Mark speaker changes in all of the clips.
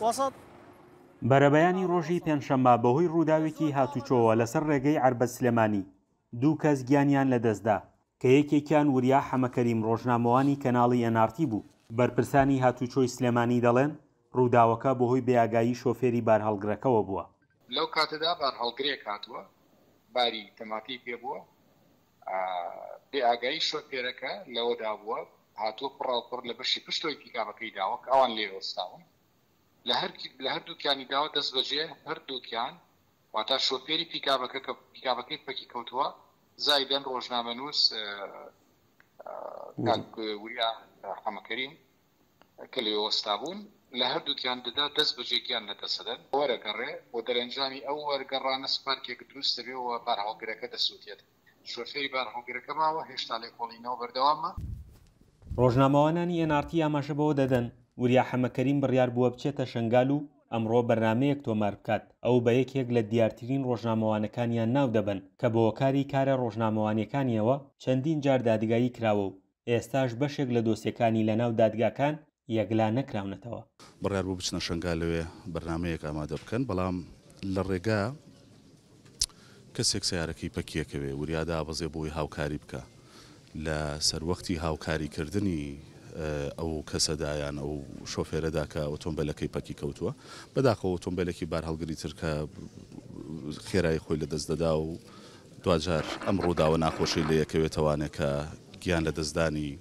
Speaker 1: وسط
Speaker 2: بەرەبەیانی ڕۆژی پێنجشەممە بەهۆی ڕووداوێکی هاتوچۆوە لەسەر ڕێگەی عەربەت سلێمانی دوو کەس گیانیان لەدەستدا کە یەکێکیان وریا حەمەکەریم ڕۆژنامەوانی کەناڵی NRT بوو. بەرپرسانی هاتوچۆی سلێمانی دەڵێن ڕووداوەکە بەهۆی بێئاگایی شۆفێری بارهەڵگرەکەەوە بووە.
Speaker 3: لەو کاتەدا بارهەڵگرێک هاتووە، باری تەماتی پێ بووە، بێئاگایی شۆفێرەکە لەوەدا بووە، هاتووە پڕاوپڕ لە بەشی پشتۆی پیکاپەکەی داوە کە ئەوان لێوەستاون. لە هەردووکیانی داوە دەست بەجێ هەردووکیان واتە شۆفێری پیکاپەکە کە پیکاپەکەی پەکی کەوتووە، زایدەن ڕۆژنامەنووس وریا حەمەکەریم کە لێوەستا بوون، لە هەردووکیان دەدا دەست بەجێکیان نەدەسەدەن وەرەگەڕێ بۆ دەرەنجامی ئەو وەرگەڕانە سپارکێک دروست دەبێەوە بارهەڵگرەکە دەسووتێت. شۆفێری بارهەڵگرەکە ماوە هێشتا لێکۆڵینەوە بەردەوامە.
Speaker 2: ڕۆژنامەوانانی NRT ئاماژە بەوە دەدەن وریا حەمەکەریم بڕیار بووە بچێتە شنگال و ئەمڕۆ بەرنامەیەک تۆمار بکات، ئەو بە یەکێک لە دیارترین ڕۆژنامەوانەکانیان ناو دەبن کە بە هۆکاری کارە ڕۆژنامەوانیەکانیەوە چەندین جار دادگایی کراوە و ئێستاش بەشێک لە دۆسیەکانی لەناو دادگاکان یەکلا نەکراونەتەوە.
Speaker 4: بڕیار بوو بچنە شنگال لەوێ بەرنمەیەک ئامادە بکەن، بەڵام لە ڕێگا کەسێک سیارەکەی پەکیەکەوێ وریادا بەزێ بۆی هاوکاری بکە لە سەروەختی هاوکاریکردنی ئەو کەسەدایان ئەو شۆفێرەدا کە ئۆتۆمبیلەکەی پەکی کەوتووە، بەداخەوە ئۆتۆمبیلێکی بارهەڵگری تر کە خێرایی خۆی لە دەست دەدا و دوجار ئەم ڕووداوە ناخۆشی لە یەکەوێتەوانێت کە گیان لە دەستدانی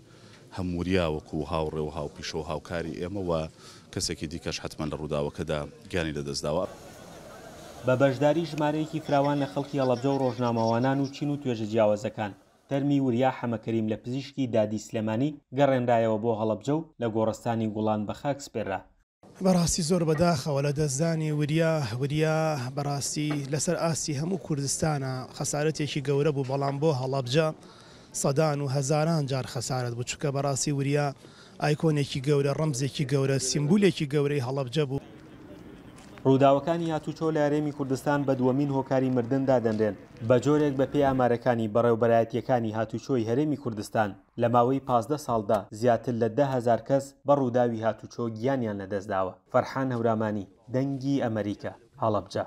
Speaker 4: هەموریا وەکو هاوڕێ و هاوپیشە و هاوکاری ئێمەوە کەسێکی دیکەش حتمما لە ڕووداوەکەدا گیانی لە دەستداوە.
Speaker 2: بە بەشداری ژمارەیەکی فراوان لە خەڵکی هەڵەبجە و ڕۆژنامەوانان و چین و توێژە جیاوازەکان تەرمی وریا حەمەکەریم لە پزیشکی دادی سلێمانی گەڕێنرایەوە بۆ هەڵەبجە و لە گۆڕستانی گوڵان بە خاک سپێرا.
Speaker 1: بەڕاستی زۆر بەداخەوە لە دەستدانی وریا بەڕاستی لەسەر ئاستی هەموو کوردستانە خەسارەتێکی گەورە بوو، بەڵام بۆ هەڵەبجە سەدان و هەزاران جار خەسارەت بوو، چونکە بەڕاستی وریا ئایکۆنێکی گەورە، ڕەمزێکی گەورە، سیمبولێکی گەورەی هەڵەبجە بوو.
Speaker 2: ڕووداوەکانی هاتوچۆ لە هەرێمی کوردستان بە دووەمین هۆکاری مردن دادەنرێن بە جۆرێک بە پێی ئامارەکانی بەڕێوەبەرایەتیەکانی هاتوچۆی هەرێمی کوردستان لە ماوەی 15 ساڵدا زیاتر لە 10,000 کەس بە ڕووداوی هاتوچۆ گیانیان لەدەستداوە. فەرحان هەورامانی، دەنگی ئەمریکا، هەڵەبجە.